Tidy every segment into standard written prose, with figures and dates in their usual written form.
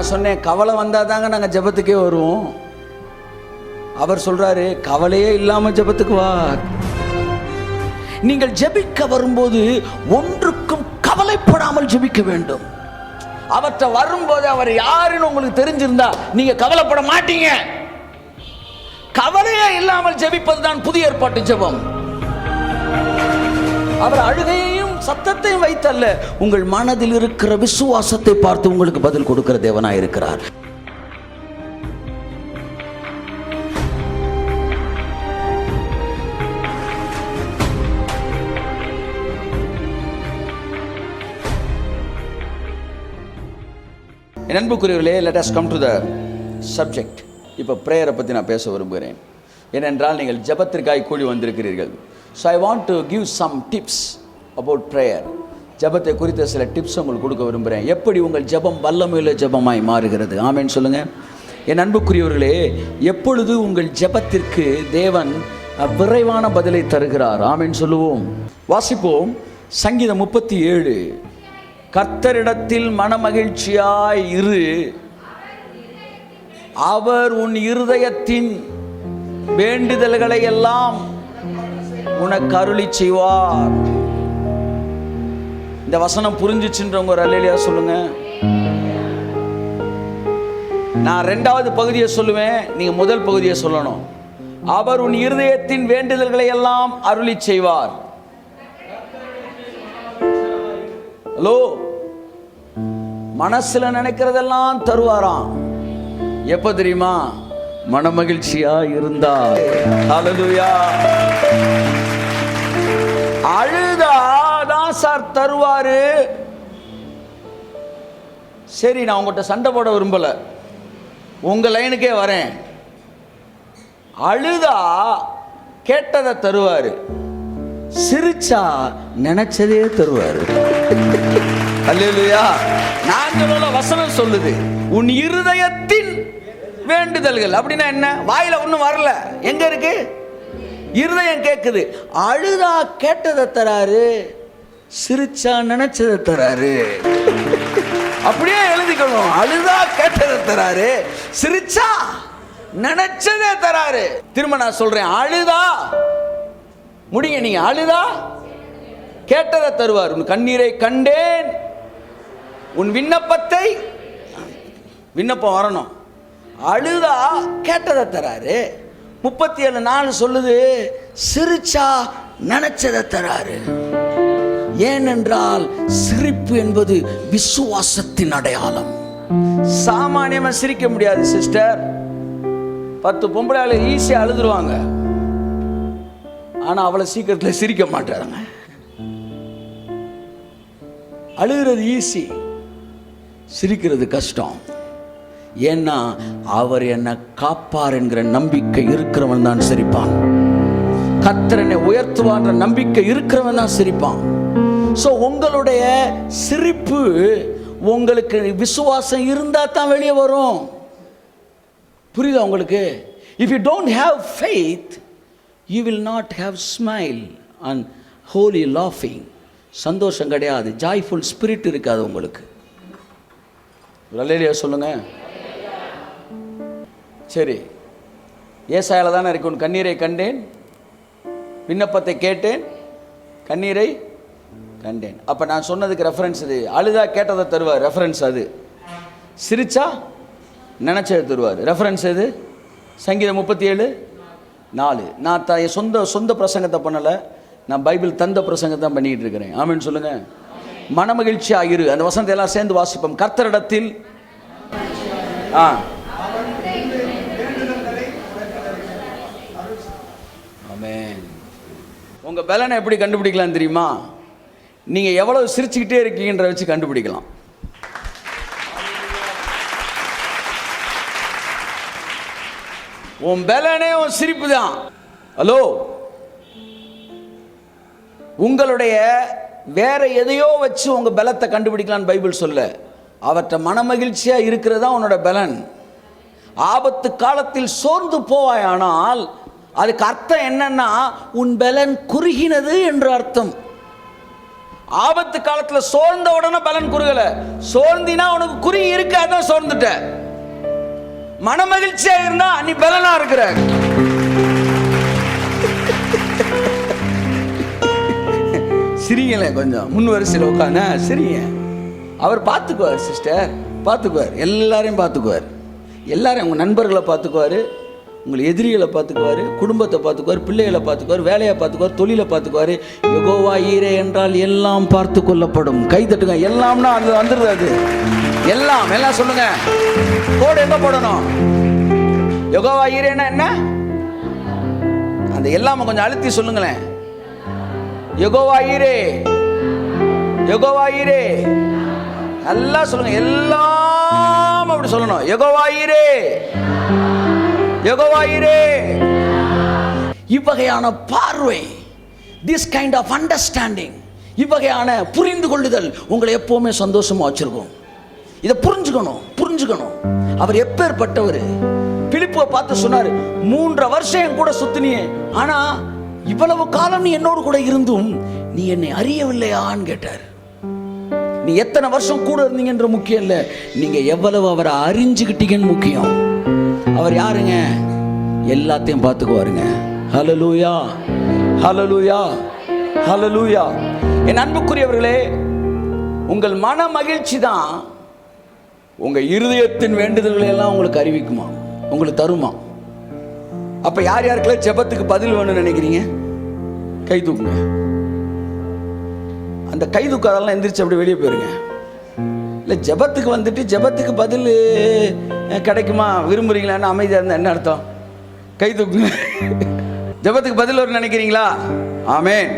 நான் சொன்னேன், கவலை வந்தால் தாங்க நாங்கள் ஜெபத்துக்கே வருவோம். அவர் சொல்றாரு, கவலையே இல்லாமல் ஜெபத்துக்கு வா. நீங்கள் ஜெபிக்க வரும்போது ஒன்றுக்கும் கவலைப்படாமல் ஜெபிக்க வேண்டும். அவற்றை வரும்போது அவர் யாருன்னு உங்களுக்கு தெரிஞ்சிருந்தா நீங்க கவலைப்பட மாட்டீங்க. கவலையே இல்லாமல் ஜெபிப்பதுதான் புதிய ஏற்பாட்டு ஜெபம். அவர் அழுகையையும் சத்தத்தையும் வைத்தல்ல, உங்கள் மனதில் இருக்கிற விசுவாசத்தை பார்த்து உங்களுக்கு பதில் கொடுக்கிற தேவனாய் இருக்கிறார். என் அன்புக்குரியவர்களே, let us come to the subject. இப்போ ப்ரேயரை பற்றி நான் பேச விரும்புகிறேன். ஏனென்றால் நீங்கள் ஜெபத்திற்காய் கூடி வந்திருக்கிறீர்கள். So I want to give some tips about prayer. ஜெபத்தை குறித்த சில டிப்ஸ் உங்களுக்கு கொடுக்க விரும்புகிறேன். எப்படி உங்கள் ஜெபம் வல்லமையுள்ள ஜெபமாய் மாறுகிறது. ஆமென் சொல்லுங்கள். என் அன்புக்குரியவர்களே, எப்பொழுது உங்கள் ஜெபத்திற்கு தேவன் விரைவான பதிலை தருகிறார். ஆமென் சொல்லுவோம். வாசிப்போம் சங்கீதம் 37. கர்த்தரிடத்தில் மனமகிழ்ச்சியாய் இரு, அவர் உன் இருதயத்தின் வேண்டுதல்களை எல்லாம் உனக்கு அருளி செய்வார். இந்த வசனம் புரிஞ்சிச்சுன்றவங்க ஒரு அல்லேலூயா சொல்லுங்க. நான் 2வது பகுதியை சொல்லுவேன், நீங்க முதல் பகுதியை சொல்லணும். அவர் உன் இருதயத்தின் வேண்டுதல்களை எல்லாம் அருளி செய்வார். ஹலோ, மனசுல நினைக்கிறதெல்லாம் தருவாராம். எப்ப தெரியுமா? மனமகிழ்ச்சியா இருந்தா. ஹல்லேலூயா. அழுதாதான் சார் தருவாரு. சரி, நான் உங்கள்கிட்ட சண்டை போட விரும்பல, உங்க லைனுக்கே வரேன். அழுதா கேட்டதை தருவாரு, சிரிச்சா நினைச்சதே தருவாரு. அல்லேலூயா. நான் சொல்ல வசனம் சொல்லுது, உன் இருதயத்தின் வேண்டுதல்கள். அப்படின்னா என்ன? வாயில ஒண்ணும் வரல, எங்க இருக்கு? இருதயம் கேக்குது. அழுதா கேட்டதை தராரு, சிரிச்சா நினைச்சதை தராரு. அப்படியே எழுதிக்கணும். அழுதா கேட்டதை தராரு, சிரிச்சா நினைச்சதே தராரு. திரும்ப நான் சொல்றேன், அழுதா முடிங்க, நீங்க அழுதா கேட்டதை தருவார். உன் கண்ணீரை கண்டேன், உன் விண்ணப்பத்தை, விண்ணப்பம் வரணும். அழுதா கேட்டதை தராரு. 37:4 சொல்லுது, சிரிச்சா நினைச்சதை தராரு. ஏனென்றால் சிரிப்பு என்பது விசுவாசத்தின் அடையாளம். சாமானியமா சிரிக்க முடியாது சிஸ்டர். 10 பொம்பளை ஈஸியா அழுதுருவாங்க, ஆனா அவளை சீக்கிரத்தில் சிரிக்க மாட்டாங்க. அழுகிறது ஈஸி, சிரிக்கிறது கஷ்டம். ஏன்னா அவர் என்னை காப்பார் என்கிற நம்பிக்கை இருக்கிறவன் தான் சிரிப்பான். கர்த்தர் என்னை உயர்த்துவான்ற நம்பிக்கை இருக்கிறவன் தான் சிரிப்பான். ஸோ உங்களுடைய சிரிப்பு, உங்களுக்கு விசுவாசம் இருந்தா தான் வெளியே வரும். புரியுதா உங்களுக்கு? If you don't have faith, you will not have smile and holy laughing. சந்தோஷம் கிடையாது, ஜாய்ஃபுல் ஸ்பிரிட் இருக்காது உங்களுக்கு. அல்லேலூயா சொல்லுங்க. சரி, ஏசாயால தானே இருக்கு, உன் கண்ணீரை கண்டேன், விண்ணப்பத்தை கேட்டேன், கண்ணீரை கண்டேன். அப்ப நான் சொன்னதுக்கு ரெஃபரன்ஸ் இது. அழுதா கேட்டதை தருவார், ரெஃபரன்ஸ் அது. சிரிச்சா நினைச்சதை தருவார், ரெஃபரன்ஸ் இது. சங்கீதம் 37:4. நான் சொந்த பிரசங்கத்தை பண்ணலை, நான் பைபிள் தந்த பிரசங்கத்தை தான் பண்ணிட்டு இருக்கிறேன். ஆமென் சொல்லுங்க. மனமகிழ்ச்சி ஆகிரு. அந்த வசனத்தை எல்லாம் சேர்ந்து வாசிப்போம். கர்த்தரிடத்தில் ஆமென். உங்க பலனை எப்படி கண்டுபிடிக்கலாம் தெரியுமா? நீங்க எவ்வளவு சிரிச்சுக்கிட்டே இருக்கீங்கன்ற வச்சு கண்டுபிடிக்கலாம். உன் பலனே உன் சிரிப்பு தான். ஹலோ, உங்களுடைய வேற எதையோ வச்சு உங்க பலத்தை கண்டுபிடிக்கலான்னு பைபிள் சொல்ல. அவற்றை மனமகிழ்ச்சியா இருக்கிறதா உன்னோட பலன். ஆபத்து காலத்தில் சோர்ந்து போவாயானால் அதுக்கு அர்த்தம் என்னன்னா, உன் பலன் குறுகினது என்று அர்த்தம். ஆபத்து காலத்துல சோர்ந்த உடனே பலன் குறுகல. சோர்ந்தினா உனக்கு குறி இருக்கு, அதான் சோர்ந்துட்ட. மன மகிழ்ச்சியா இருந்தா நீ பலனா இருக்கிற. சிரிங்களே கொஞ்சம், முன் வரிசையில் உட்காந்து சிரிங்க. அவர் பார்த்துக்குவார் சிஸ்டர், பார்த்துக்குவார், எல்லாரையும் பார்த்துக்குவார். எல்லாரும் உங்கள் நண்பர்களை பார்த்துக்குவார், உங்களை எதிரிகளை பார்த்துக்குவார், குடும்பத்தை பார்த்துக்குவார், பிள்ளைகளை பார்த்துக்குவார், வேலையை பார்த்துக்குவார், தொழிலை பார்த்துக்குவார். யெகோவா ஈரே என்றால் எல்லாம் பார்த்து கொள்ளப்படும். கை தட்டுங்க. எல்லாம்னா அது வந்துடுது. அது எல்லாம் எல்லாம் சொல்லுங்க. கோடு எங்க போடணும்? யெகோவா ஈரேன்னா என்ன? அந்த எல்லாம கொஞ்சம் அழுத்தி சொல்லுங்களேன். யெகோவா ஈரே, யெகோவா ஈரே, நல்லா சொல்லுங்க. எல்லாம் அப்படி சொல்லணும். யெகோவா ஈரே, யெகோவா ஈரே. இவ்வகையான பார்வை, this kind of understanding, இவ்வகையான புரிந்து கொள்ளுதல் உங்களை எப்பவுமே சந்தோஷமா வச்சிருக்கும். இதை புரிஞ்சுக்கணும். அவர் எப்பேற்பட்டவர். பிலிப்பை பார்த்து சொன்னார், 3.5 வருஷம் என் கூட சுத்தினியே, ஆனா இவ்வளவு காலம் நீ என்னோடு கூட இருந்தும் நீ என்னை அறியவில்லையான்னு கேட்டார். நீ எத்தனை வருஷம் கூட இருந்தீங்கன்ற முக்கியம் இல்லை, நீங்க எவ்வளவு அவரை அறிஞ்சுக்கிட்டீங்கன்னு முக்கியம். அவர் யாருங்க? எல்லாத்தையும் பார்த்துக்குவாருங்க. ஹல்லேலூயா, ஹல்லேலூயா, ஹல்லேலூயா. என் அன்புக்குரியவர்களே, உங்கள் மன மகிழ்ச்சி தான் உங்க இருதயத்தின் வேண்டுதல்களை எல்லாம் உங்களுக்கு அறிவிக்குமா, உங்களுக்கு தருமா. அப்ப யார் யாருக்கெல்லாம் ஜெபத்துக்கு பதில் வேணும்னு நினைக்கிறீங்க? கை தூக்குங்க. அந்த கை தூக்காதெல்லாம் எந்திரிச்சு அப்படி வெளியே போயிருங்க. இல்லை ஜெபத்துக்கு வந்துட்டு ஜெபத்துக்கு பதில் கிடைக்குமா விரும்புறீங்களான்னு அமைதியாக இருந்தால் என்ன அர்த்தம்? கை தூக்குங்க. ஜெபத்துக்கு பதில் வரும் நினைக்கிறீங்களா? ஆமென்.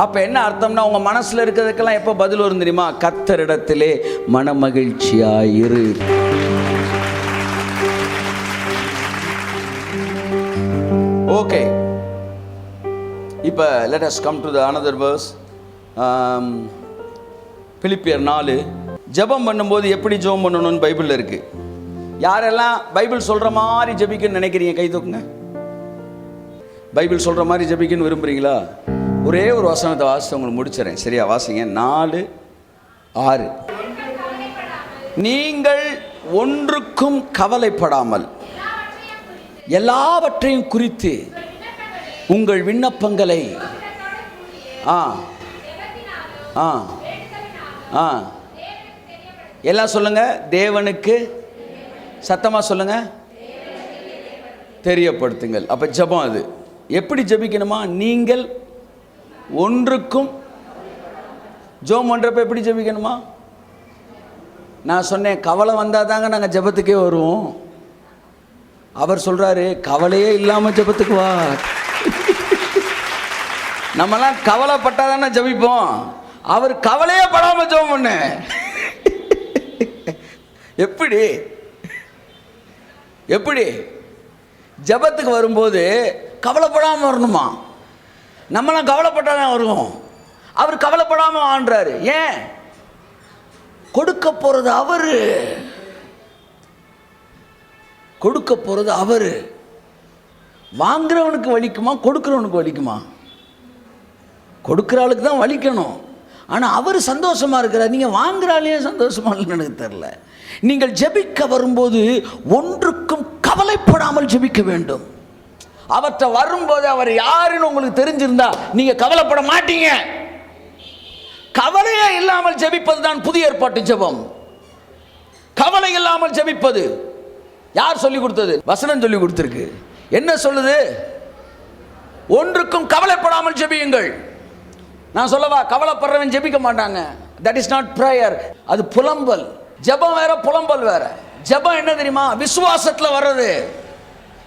அப்போ என்ன அர்த்தம்னா, உங்கள் மனசில் இருக்கிறதுக்கெல்லாம் எப்போ பதில் வரும் தெரியுமா? கர்த்தரிடத்திலே மன மகிழ்ச்சியாயிரு. ஓகே, இப்போ let us come to the another verse. பிலிப்பியர் 4. ஜெபம் பண்ணும்போது எப்படி ஜெபம் பண்ணணும்னு பைபிளில் இருக்கு. யாரெல்லாம் பைபிள் சொல்ற மாதிரி ஜெபிக்கணும்னு நினைக்கிறீங்க? கை தூக்குங்க. பைபிள் சொல்ற மாதிரி ஜெபிக்கணும்னு விரும்புறீங்களா? ஒரே ஒரு வசனத்தை வாசித்து உங்களுக்கு முடிச்சிடறேன். சரியா? வாசிங்க. 4:6. நீங்கள் ஒன்றுக்கும் கவலைப்படாமல் எல்லாவற்றையும் குறித்து உங்கள் விண்ணப்பங்களை எல்லாம் சொல்லுங்க, தேவனுக்கு சத்தமா சொல்லுங்க, தெரியப்படுத்துங்கள். அப்ப ஜெபம் அது எப்படி ஜெபிக்கணுமா? நீங்கள் ஒன்றுக்கும் ஜெபம் பண்றப்ப எப்படி ஜெபிக்கணுமா? நான் சொன்னேன், கவலை வந்தாதாங்க நாங்கள் ஜெபத்துக்கே வருவோம். அவர் சொல்றாரு, கவலையே இல்லாம ஜெபத்துக்கு வா. நம்மலாம் கவலைப்பட்டாதானே ஜெபிப்போம். அவர் கவலையே படாம ஜெபம் பண்ண. எப்படி எப்படி ஜெபத்துக்கு வரும்போது கவலைப்படாம வரணுமா? நம்மளாம் கவலைப்பட்டாதான் வருவோம். அவர் கவலைப்படாம ஆன்றாரு. ஏன்? கொடுக்க போறது அவரு, கொடுக்க போறது அவரு. வாங்குறவனுக்கு வலிக்குமா, கொடுக்கிறவனுக்கு வலிக்குமா? கொடுக்கிற ஆளுக்கு தான் வலிக்கணும். ஆனால் அவர் சந்தோஷமா இருக்கிறார். நீங்கள் வாங்குறாலே சந்தோஷமா இல்லைன்னு எனக்கு தெரியல. நீங்கள் ஜெபிக்க வரும்போது ஒன்றுக்கும் கவலைப்படாமல் ஜெபிக்க வேண்டும். அவற்றை வரும்போது அவர் யாருன்னு உங்களுக்கு தெரிஞ்சிருந்தா நீங்க கவலைப்பட மாட்டீங்க. கவலையே இல்லாமல் ஜெபிப்பது தான் புதிய ஏற்பாட்டு ஜெபம். கவலை இல்லாமல் ஜெபிப்பது யார் சொல்லி கொடுத்தது? வசனம் சொல்லி கொடுத்திருக்கு. என்ன சொல்லுது? ஒன்றுக்கும் கவலைப்படாமல் ஜெபியுங்கள். நான் சொல்லவா, கவலைப்படுறவன் ஜெபிக்க மாட்டாங்க. That is not prayer. அது புலம்பல். ஜெபம் வேற, புலம்பல் வேற. ஜெபம் என்ன தெரியுமா? விசுவாசத்துல வர்றது.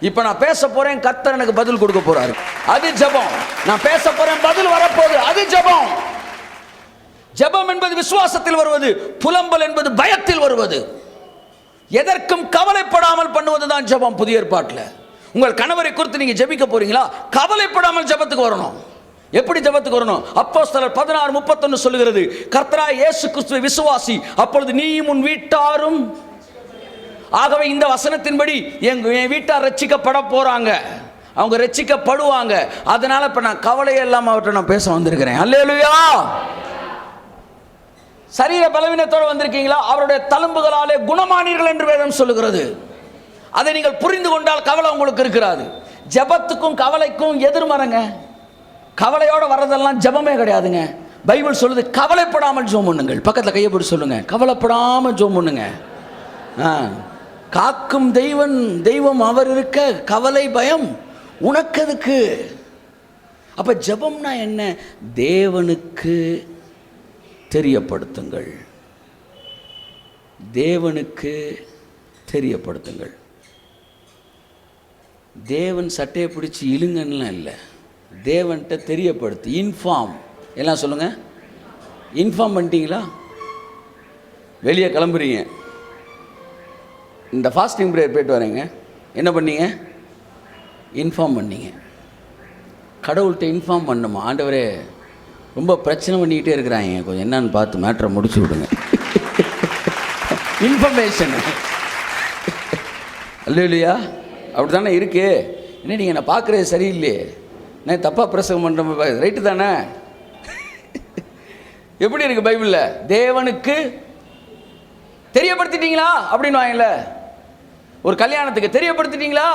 இப்ப நான் பேச போறேன், கர்த்தர் எனக்கு பதில் கொடுக்க போறாரு, அது ஜெபம். நான் பேச போறேன், பதில் வரப்போகுது, அது ஜெபம். ஜெபம் என்பது விசுவாசத்தில் வருவது, புலம்பல் என்பது பயத்தில் வருவது. எதற்கும் கவலைப்படாமல் பண்ணுவதுதான் ஜெபம் புதிய ஏற்பாட்டில். உங்கள் கணவரை குறித்து நீங்க ஜெபிக்க போறீங்களா? கவலைப்படாமல் ஜெபத்துக்கு வரணும். எப்படி ஜெபத்துக்கு வரணும்? அப்போஸ்தலர் 16:31 சொல்லுகிறது, கர்த்தராகிய இயேசு கிறிஸ்துவை விசுவாசி, அப்பொழுது நீயும் உன் வீட்டாரும். ஆகவே இந்த வசனத்தின்படி என் வீட்டார் ரட்சிக்கப்பட போறாங்க, அவங்க ரட்சிக்கப்படுவாங்க. அதனால இப்ப நான் கவலை எல்லாம் அவர்கிட்ட நான் பேச வந்திருக்கிறேன். அல்லேலூயா. சரீர பலவீனத்தோடு வந்திருக்கீங்களா? அவருடைய தழும்புகளாலே குணமானீர்கள் என்று வேதம் சொல்லுகிறது. அதை நீங்கள் புரிந்து கொண்டால் கவலை உங்களுக்கு இருக்கிறாது. ஜெபத்துக்கும் கவலைக்கும் எதிர்மறைங்க. கவலையோட வர்றதெல்லாம் ஜெபமே கிடையாதுங்க. பைபிள் சொல்லுது கவலைப்படாமல் ஜெபம் பண்ணுங்கள். பக்கத்தில் கையை போட்டு சொல்லுங்க, கவலைப்படாமல் ஜெபம் பண்ணுங்க. காக்கும் தெய்வம் அவர் இருக்க கவலை பயம் உனக்கதுக்கு. அப்ப ஜெபம்னா என்ன? தேவனுக்கு தெரியப்படுத்துங்கள், தேவனுக்கு தெரியப்படுத்துங்கள். தேவன் சட்டையை பிடிச்சி இழுங்கன்னுலாம் இல்லை, தேவன்கிட்ட தெரியப்படுத்து. இன்ஃபார்ம் எல்லாம் சொல்லுங்க. இன்ஃபார்ம் பண்ணிட்டீங்களா? வெளியே கிளம்புறீங்க, இந்த ஃபாஸ்டிங் ப்ரேயர் போயிட்டு வரீங்க, என்ன பண்ணீங்க? இன்ஃபார்ம் பண்ணீங்க. கடவுள்கிட்ட இன்ஃபார்ம் பண்ணுமா? ஆண்டவரே ரொம்ப பிரச்சனை பண்ணிக்கிட்டே இருக்கிறாங்க, கொஞ்சம் என்னன்னு பார்த்து மேட்ரை முடிச்சு விடுங்க. இன்ஃபர்மேஷன் இல்லையா? அப்படி தானே இருக்கு. என்ன நீங்கள் நான் பார்க்குறது சரியில்லையே, நான் தப்பாக பிரசங்கம் பண்ணுற ரைட்டு தானே? எப்படி இருக்கு பைபிளில்? தேவனுக்கு தெரியப்படுத்திட்டீங்களா அப்படின்னு வாங்கல. ஒரு கல்யாணத்துக்கு தெரியப்படுத்திட்டீங்களா?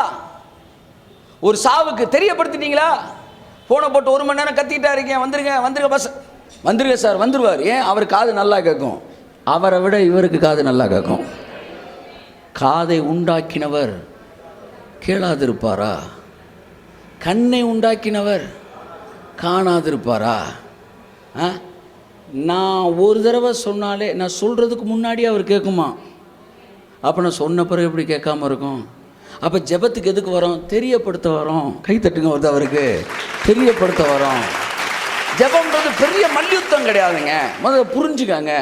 ஒரு சாவுக்கு தெரியப்படுத்திட்டீங்களா? போனை போட்டு 1 மணி நேரம் கத்திட்டா இருக்கேன், வந்துருங்க பஸ், வந்துருங்க சார், வந்துருவார். ஏன்? அவர் காது நல்லா கேட்கும், அவரை விட இவருக்கு காது நல்லா கேட்கும். காதை உண்டாக்கினவர் கேளாதிருப்பாரா? கண்ணை உண்டாக்கினவர் காணாதிருப்பாரா? நான் ஒரு தடவை சொன்னாலே, நான் சொல்கிறதுக்கு முன்னாடி அவர் கேட்குமா? அப்போ நான் சொன்ன பிறகு எப்படி கேட்காம இருக்கும்? அப்போ ஜெபத்துக்கு எதுக்கு வரோம்? தெரியப்படுத்த வரோம். கை தட்டுங்க, வருது அவருக்கு தெரியப்படுத்த வரோம். ஜெபம்ன்றது பெரிய மல்யுத்தம் கிடையாதுங்க. முதல்ல புரிஞ்சுக்காங்க.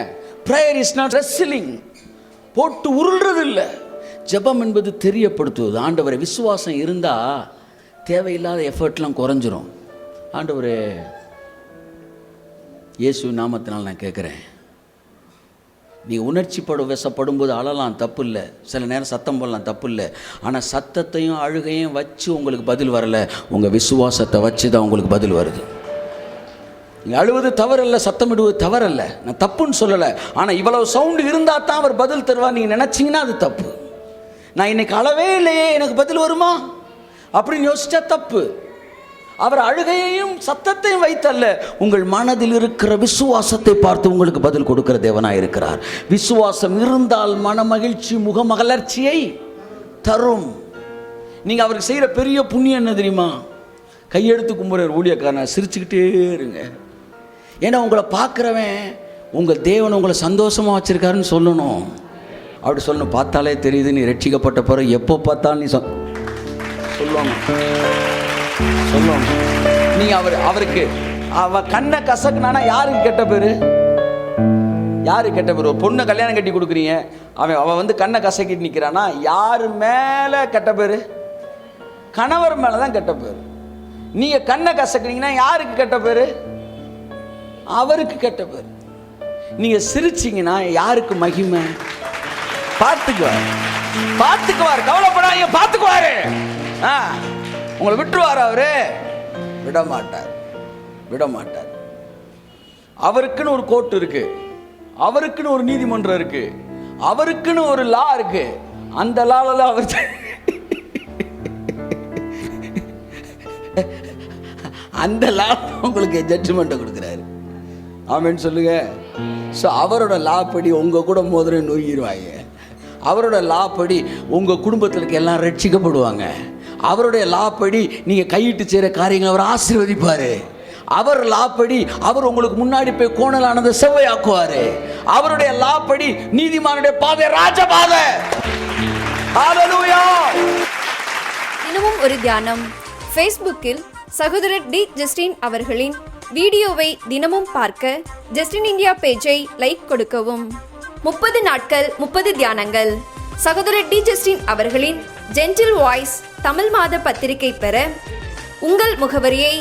ப்ரேயர் இஸ் நாட் ரெஸ்லிங், போட்டு உருள்றது இல்லை. ஜெபம் என்பது தெரியப்படுத்துவது. ஆண்டவரை விசுவாசம் இருந்தால் தேவையில்லாத எஃபர்ட்லாம் குறைஞ்சிரும். ஆண்டவரே இயேசு நாமத்தினால் நான் கேட்குறேன், நீ உணர்ச்சி வசப்படும்போது அழலாம், தப்பு இல்லை. சில நேரம் சத்தம் போடலாம், தப்பு இல்லை. ஆனால் சத்தத்தையும் அழுகையும் வச்சு உங்களுக்கு பதில் வரலை, உங்கள் விசுவாசத்தை வச்சு தான் உங்களுக்கு பதில் வருது. நீங்கள் அழுவது தவறல்ல, சத்தமிடுவது தவறல்ல, நான் தப்புன்னு சொல்லலை. ஆனால் இவ்வளவு சவுண்டு இருந்தால் தான் அவர் பதில் தருவார் நீங்கள் நினச்சிங்கன்னா அது தப்பு. நான் இன்னைக்கு அழவே இல்லையே, எனக்கு பதில் வருமா அப்படின்னு யோசிச்சா தப்பு. அவர் அழுகையையும் சத்தத்தையும் வைத்தல்ல, உங்கள் மனதில் இருக்கிற விசுவாசத்தை பார்த்து உங்களுக்கு பதில் கொடுக்கிற தேவனாய் இருக்கிறார். விசுவாசம் இருந்தால் மன மகிழ்ச்சி முகமலர்ச்சியை தரும். நீங்க அவருக்கு செய்யற பெரிய புண்ணியம் என்ன தெரியுமா? கையெடுத்து கும்புற ஊழியக்காரனை சிரிச்சுக்கிட்டே இருங்க. ஏன்னா உங்களை பார்க்குறவன் உங்கள் தேவன் உங்களை சந்தோஷமா வச்சிருக்காருன்னு சொல்லணும். அப்படி சொல்லணும். பார்த்தாலே தெரியுது நீ ரட்சிக்கப்பட்ட பிறகு எப்போ பார்த்தாலும் நீ சொல்லணும். நீ அவருக்கு அவ கண்ணை கசக்குனா யாருக்கு கெட்ட பேரு? யாருக்கு கெட்ட பேரு? ஒரு பொண்ணை கல்யாணம் கட்டி கொடுக்குறீங்க, அவன் வந்து கண்ணை கசக்கிட்டு நிற்கிறானா, யாரு மேல கெட்ட பேரு? கணவர் மேலதான் கெட்ட பேரு. நீங்க கண்ணை கசக்குறீங்கன்னா யாருக்கு கெட்ட பேரு? அவருக்கு கெட்ட பேரு. நீங்க சிரிச்சீங்கன்னா யாருக்கு மகிமை? பார்த்துக்குவார், கவலைப்படாதீங்க, பார்த்துக்குவாரு. உங்களை விட்டுருவார் அவரு? விட மாட்டார். அவருக்குன்னு ஒரு கோர்ட் இருக்கு, அவருக்குன்னு ஒரு நீதிமன்றம் இருக்கு, அவருக்குன்னு ஒரு லா இருக்கு. அந்த லால அவர் அந்த லா உங்களுக்கு ஜட்ஜ்மெண்ட் கொடுக்குறாரு. ஆமென் சொல்லுங்க. ஸோ அவரோட லா படி உங்க கூட மோதிர நொறுங்கிடுவாங்க. அவரோட லா படி உங்க குடும்பத்தில் இருக்க எல்லாம் ரட்சிக்கப்படுவாங்க. அவருடைய லாப்படி நீங்க கையிட்டு செய்கிற காரியங்களை அவர் ஆசீர்வதிப்பாரு. அவர் லாப்படி அவர் உங்களுக்கு முன்னாடி போய் கோணலானதை செவ்வையாக்குவாரு. அவருடைய லாப்படி நீதிமானுடைய பாதை ராஜபாதை. ஹல்லேலூயா. தினமும் ஒரு தியானம். ஃபேஸ்புக்கில் சகோதரர் டி ஜஸ்டின் அவர்களின் வீடியோவை தினமும் பார்க்க ஜஸ்டின் இந்தியா பேஜை லைக் கொடுக்கவும். 30 நாட்கள் 30 தியானங்கள். சகோதரர் டி ஜஸ்டின் அவர்களின் ஜென்டில் வாய்ஸ் தமிழ் மாத பத்திரிகை பெற உங்கள் முகவரியை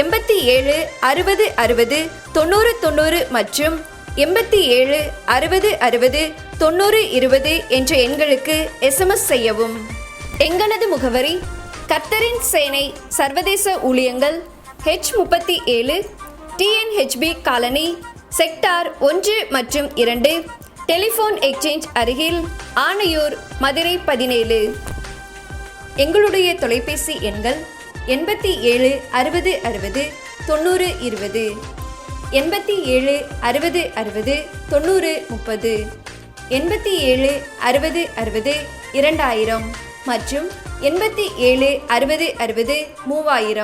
87 60 60 90 90 மற்றும் 87 60 60 90 20 என்ற எண்களுக்கு SMS செய்யவும். எங்களது முகவரி கர்த்தரின் சேனை சர்வதேச ஊழியங்கள் H37 TNHB காலனி செக்டார் 1 மற்றும் 2, டெலிஃபோன் எக்ஸ்சேஞ்ச் அருகில், ஆணையூர், மதுரை 17. எங்களுடைய தொலைபேசி எண்கள் 87 60 60 90 20, 87 60 60 90 30, 87 60 60 2000 மற்றும் 87 60 60 3000.